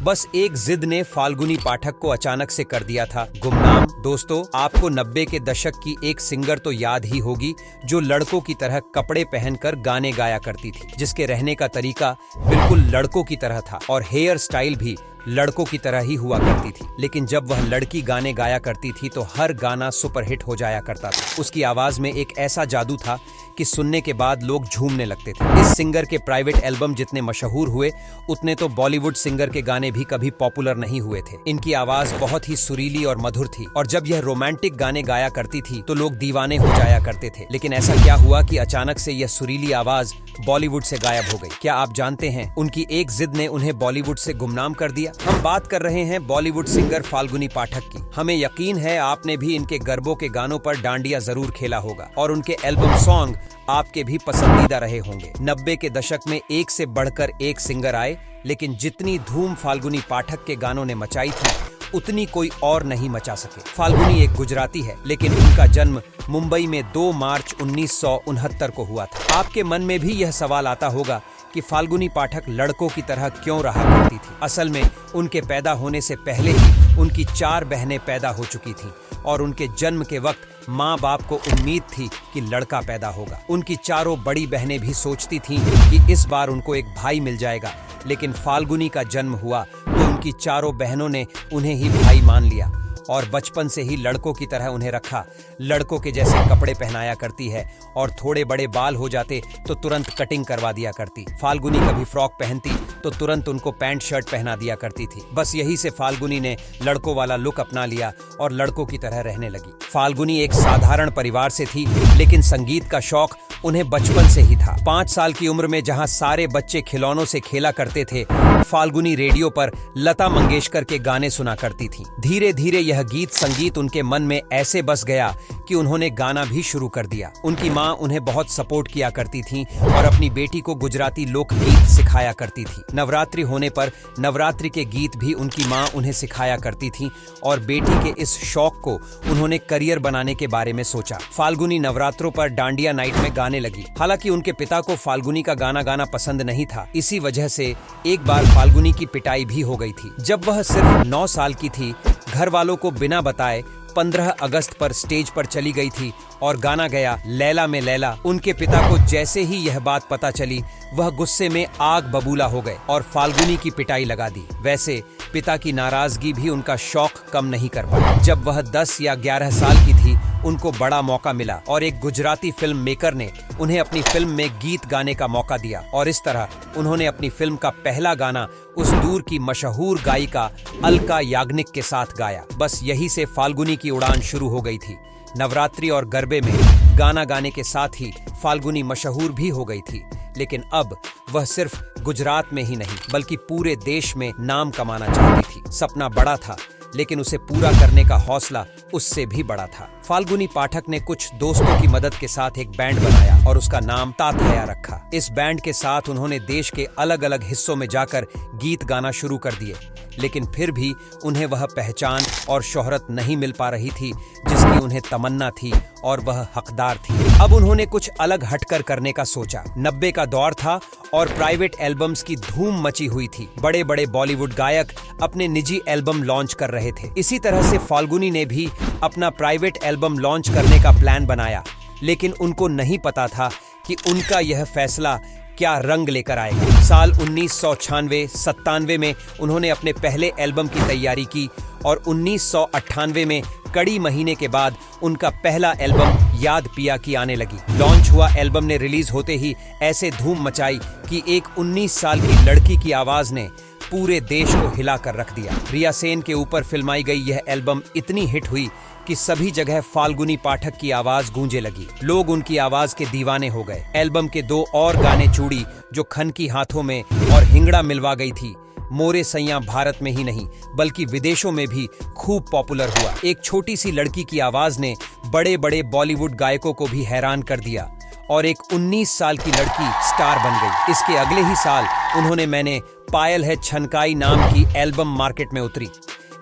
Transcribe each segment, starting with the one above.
बस एक जिद ने फाल्गुनी पाठक को अचानक से कर दिया था गुमनाम। दोस्तों, आपको 90 के दशक की एक सिंगर तो याद ही होगी जो लड़कों की तरह कपड़े पहनकर गाने गाया करती थी, जिसके रहने का तरीका बिल्कुल लड़कों की तरह था और हेयर स्टाइल भी लड़कों की तरह ही हुआ करती थी। लेकिन जब वह लड़की गाने गाया करती थी तो हर गाना सुपरहिट हो जाया करता था। उसकी आवाज में एक ऐसा जादू था कि सुनने के बाद लोग झूमने लगते थे। इस सिंगर के प्राइवेट एल्बम जितने मशहूर हुए उतने तो बॉलीवुड सिंगर के गाने भी कभी पॉपुलर नहीं हुए थे। इनकी आवाज बहुत ही सुरीली और मधुर थी और जब यह रोमांटिक गाने गाया करती थी तो लोग दीवाने हो जाया करते थे। लेकिन ऐसा क्या हुआ कि अचानक से यह सुरीली आवाज बॉलीवुड से गायब हो गई? क्या आप जानते हैं? उनकी एक जिद ने उन्हें बॉलीवुड से गुमनाम कर दिया। हम बात कर रहे हैं बॉलीवुड सिंगर फाल्गुनी पाठक की। हमें यकीन है आपने भी इनके गरबों के गानों पर डांडिया जरूर खेला होगा और उनके एल्बम सॉन्ग आपके भी पसंदीदा रहे होंगे। 90 के दशक में एक से बढ़कर एक सिंगर आए, लेकिन जितनी धूम फाल्गुनी पाठक के गानों ने मचाई थी उतनी कोई और नहीं मचा सके। फाल्गुनी एक गुजराती है, लेकिन उनका जन्म मुंबई में 2 मार्च 1969 को हुआ था। आपके मन में भी यह सवाल आता होगा कि फाल्गुनी पाठक लड़कों की तरह क्यों रहा करती थी? असल में उनके पैदा होने से पहले ही उनकी 4 बहनें पैदा हो चुकी थीं और उनके जन्म के वक्त माँ बाप को उम्मीद थी कि लड़का पैदा होगा। उनकी चारों बड़ी बहनें भी सोचती थीं कि इस बार उनको एक भाई मिल जाएगा, लेकिन फाल्गुनी का जन्म हुआ तो उनकी चारों बहनों ने उन्हें ही भाई मान लिया और बचपन से ही लड़कों की तरह उन्हें रखा। लड़कों के जैसे कपड़े पहनाया करती है और थोड़े बड़े बाल हो जाते तो तुरंत कटिंग करवा दिया करती। फाल्गुनी कभी फ्रॉक पहनती तो तुरंत उनको पैंट शर्ट पहना दिया करती थी। बस यही से फाल्गुनी ने लड़कों वाला लुक अपना लिया और लड़कों की तरह रहने लगी। फाल्गुनी एक साधारण परिवार से थी, लेकिन संगीत का शौक उन्हें बचपन से ही था। 5 साल की उम्र में जहां सारे बच्चे खिलौनों से खेला करते थे, फाल्गुनी रेडियो पर लता मंगेशकर के गाने सुना करती थी। धीरे धीरे यह गीत संगीत उनके मन में ऐसे बस गया कि उन्होंने गाना भी शुरू कर दिया। उनकी माँ उन्हें बहुत सपोर्ट किया करती थी और अपनी बेटी को गुजराती लोकगीत सिखाया करती थी। नवरात्रि होने पर नवरात्रि के गीत भी उनकी माँ उन्हें सिखाया करती थी और बेटी के इस शौक को उन्होंने करियर बनाने के बारे में सोचा। फाल्गुनी नवरात्रों पर डांडिया नाइट में गाने लगी। हालांकि उनके पिता को फाल्गुनी का गाना गाना पसंद नहीं था। इसी वजह से एक बार फाल्गुनी की पिटाई भी हो गई थी। जब वह सिर्फ 9 साल की थी, घर वालों को बिना बताए 15 अगस्त पर स्टेज पर चली गई थी और गाना गया लैला में लैला। उनके पिता को जैसे ही यह बात पता चली, वह गुस्से में आग बबूला हो गए और फाल्गुनी की पिटाई लगा दी। वैसे पिता की नाराजगी भी उनका शौक कम नहीं कर पाई। जब वह 10 या 11 साल की थी, उनको बड़ा मौका मिला और एक गुजराती फिल्म मेकर ने उन्हें अपनी फिल्म में गीत गाने का मौका दिया और इस तरह उन्होंने अपनी फिल्म का पहला गाना उस दूर की मशहूर गायिका अलका याग्निक के साथ गाया। बस यही से फाल्गुनी की उड़ान शुरू हो गई थी। नवरात्रि और गरबे में गाना गाने के साथ ही फाल्गुनी मशहूर भी हो गई थी, लेकिन अब वह सिर्फ गुजरात में ही नहीं बल्कि पूरे देश में नाम कमाना चाहती थी। सपना बड़ा था, लेकिन उसे पूरा करने का हौसला उससे भी बड़ा था। फाल्गुनी पाठक ने कुछ दोस्तों की मदद के साथ एक बैंड बनाया और उसका नाम तातया रखा। इस बैंड के साथ उन्होंने देश के अलग अलग हिस्सों में जाकर गीत गाना शुरू कर दिए, लेकिन फिर भी उन्हें वह पहचान और शोहरत नहीं मिल पा रही थी जिसकी उन्हें तमन्ना थी और वह हकदार थी। अब उन्होंने कुछ अलग हटकर करने का सोचा। 90 का दौर था और प्राइवेट एल्बम्स की धूम मची हुई थी। बड़े बड़े बॉलीवुड गायक अपने निजी एल्बम लॉन्च कर रहे थे। इसी तरह से फाल्गुनी ने भी अपना प्राइवेट एल्बम लॉन्च करने का प्लान बनाया, लेकिन उनको नहीं पता था कि उनका यह फैसला क्या रंग लेकर आएगा। साल 1996-97 में उन्होंने अपने पहले एल्बम की तैयारी की और 1998 में कड़ी महीने के बाद उनका पहला एल्बम याद पिया की आने लगी। लॉन्च हुआ एल्बम ने रिलीज होते ही ऐसे धूम मचाई कि एक 19 साल की लड़की की आवाज ने पूरे देश को हिला कर रख दिया। रिया सेन के ऊपर फिल्माई गई यह एल्बम इतनी हिट हुई कि सभी जगह फाल्गुनी पाठक की आवाज गूंजे लगी। लोग उनकी आवाज के दीवाने हो गए। एल्बम के 2 और गाने चूड़ी जो खनकी हाथों में और हिंगड़ा मिलवा गई थी, मोरे सैयां भारत में ही नहीं बल्कि विदेशों में भी खूब पॉपुलर हुआ। एक छोटी सी लड़की की आवाज ने बड़े बड़े बॉलीवुड गायकों को भी हैरान कर दिया और एक 19 साल की लड़की स्टार बन गई। इसके अगले ही साल उन्होंने मैंने पायल है छनकाई नाम की एल्बम मार्केट में उतरी।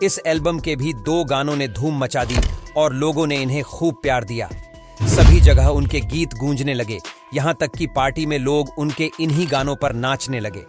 इस एल्बम के भी 2 गानों ने धूम मचा दी और लोगों ने इन्हें खूब प्यार दिया। सभी जगह उनके गीत गूंजने लगे, यहाँ तक कि पार्टी में लोग उनके इन्हीं गानों पर नाचने लगे।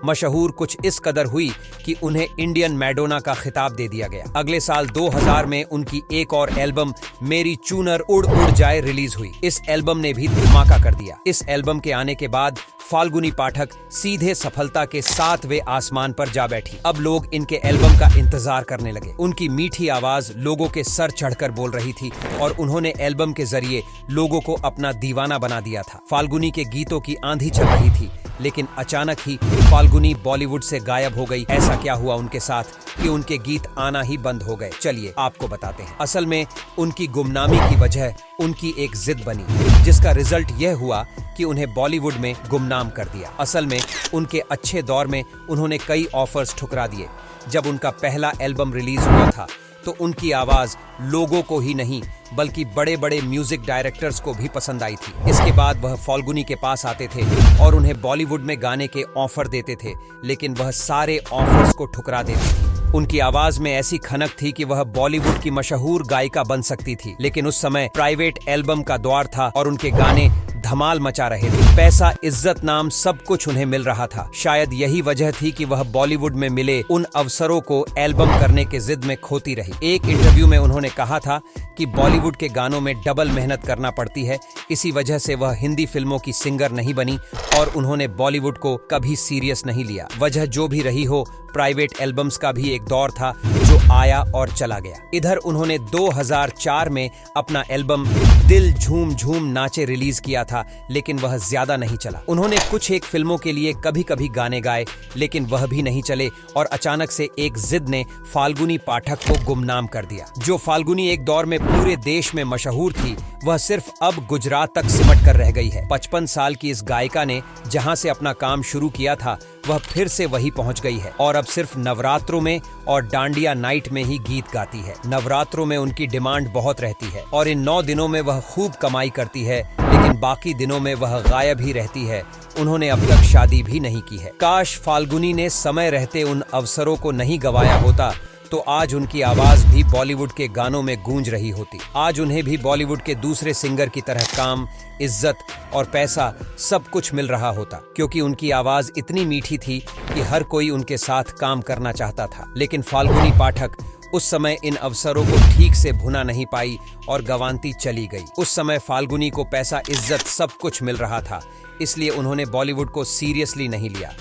मशहूर कुछ इस कदर हुई कि उन्हें इंडियन मैडोना का खिताब दे दिया गया। अगले साल 2000 में उनकी एक और एल्बम मेरी चूनर उड़ उड़ जाए रिलीज हुई। इस एल्बम ने भी धमाका कर दिया। इस एल्बम के आने के बाद फाल्गुनी पाठक सीधे सफलता के 7वें आसमान पर जा बैठी। अब लोग इनके एल्बम का इंतजार करने लगे। उनकी मीठी आवाज लोगों के सर चढ़कर बोल रही थी और उन्होंने एल्बम के जरिए लोगों को अपना दीवाना बना दिया था। फाल्गुनी के गीतों की आंधी चल रही थी, लेकिन अचानक ही फाल्गुनी बॉलीवुड से गायब हो गई। ऐसा क्या हुआ उनके साथ कि उनके गीत आना ही बंद हो गए? चलिए आपको बताते हैं। असल में उनकी गुमनामी की वजह उनकी एक जिद बनी, जिसका रिजल्ट यह हुआ कि उन्हें बॉलीवुड में गुमनाम कर दिया। असल में उनके अच्छे दौर में उन्होंने कई ऑफर्स ठुकरा दिए। जब उनका पहला एल्बम रिलीज हुआ था तो उनकी आवाज लोगों को ही नहीं बल्कि बड़े बड़े म्यूजिक डायरेक्टर्स को भी पसंद आई थी। इसके बाद वह फाल्गुनी के पास आते थे और उन्हें बॉलीवुड में गाने के ऑफर देते थे, लेकिन वह सारे ऑफर्स को ठुकरा देती थी। उनकी आवाज में ऐसी खनक थी कि वह बॉलीवुड की मशहूर गायिका बन सकती थी, लेकिन उस समय प्राइवेट एल्बम का दौर था और उनके गाने धमाल मचा रहे थे। पैसा, इज्जत, नाम सब कुछ उन्हें मिल रहा था। शायद यही वजह थी कि वह बॉलीवुड में मिले उन अवसरों को एल्बम करने के जिद में खोती रही। एक इंटरव्यू में उन्होंने कहा था कि बॉलीवुड के गानों में डबल मेहनत करना पड़ती है, इसी वजह से वह हिंदी फिल्मों की सिंगर नहीं बनी और उन्होंने बॉलीवुड को कभी सीरियस नहीं लिया। वजह जो भी रही हो, प्राइवेट एल्बम्स का भी एक दौर था जो आया और चला गया। इधर उन्होंने 2004 में अपना एल्बम दिल झूम झूम नाचे रिलीज किया था, लेकिन वह ज्यादा नहीं चला। उन्होंने कुछ एक फिल्मों के लिए कभी कभी गाने गाए, लेकिन वह भी नहीं चले और अचानक से एक जिद ने फाल्गुनी पाठक को गुमनाम कर दिया। जो फाल्गुनी एक दौर में पूरे देश में मशहूर थी, वह सिर्फ अब गुजरात तक सिमट कर रह गई है। 55 साल की इस गायिका ने जहां से अपना काम शुरू किया था, वह फिर से वही पहुंच गई है और अब सिर्फ नवरात्रों में और डांडिया नाइट में ही गीत गाती है। नवरात्रों में उनकी डिमांड बहुत रहती है और इन 9 दिनों में वह खूब कमाई करती है, लेकिन बाकी दिनों में वह गायब ही रहती है। उन्होंने अब तक शादी भी नहीं की है। काश फाल्गुनी ने समय रहते उन अवसरों को नहीं गंवाया होता, तो आज उनकी आवाज भी बॉलीवुड के गानों में गूंज रही होती। आज उन्हें भी बॉलीवुड के दूसरे सिंगर की तरह काम, इज्जत और पैसा सब कुछ मिल रहा होता, क्योंकि उनकी आवाज इतनी मीठी थी कि हर कोई उनके साथ काम करना चाहता था। लेकिन फाल्गुनी पाठक उस समय इन अवसरों को ठीक से भुना नहीं पाई और गंवाती चली गई। उस समय फाल्गुनी को पैसा, इज्जत सब कुछ मिल रहा था, इसलिए उन्होंने बॉलीवुड को सीरियसली नहीं लिया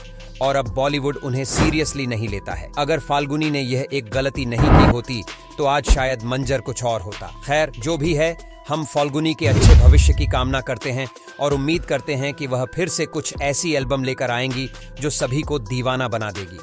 और अब बॉलीवुड उन्हें सीरियसली नहीं लेता है। अगर फाल्गुनी ने यह एक गलती नहीं की होती तो आज शायद मंजर कुछ और होता। खैर, जो भी है, हम फाल्गुनी के अच्छे भविष्य की कामना करते हैं और उम्मीद करते हैं कि वह फिर से कुछ ऐसी एल्बम लेकर आएंगी जो सभी को दीवाना बना देगी।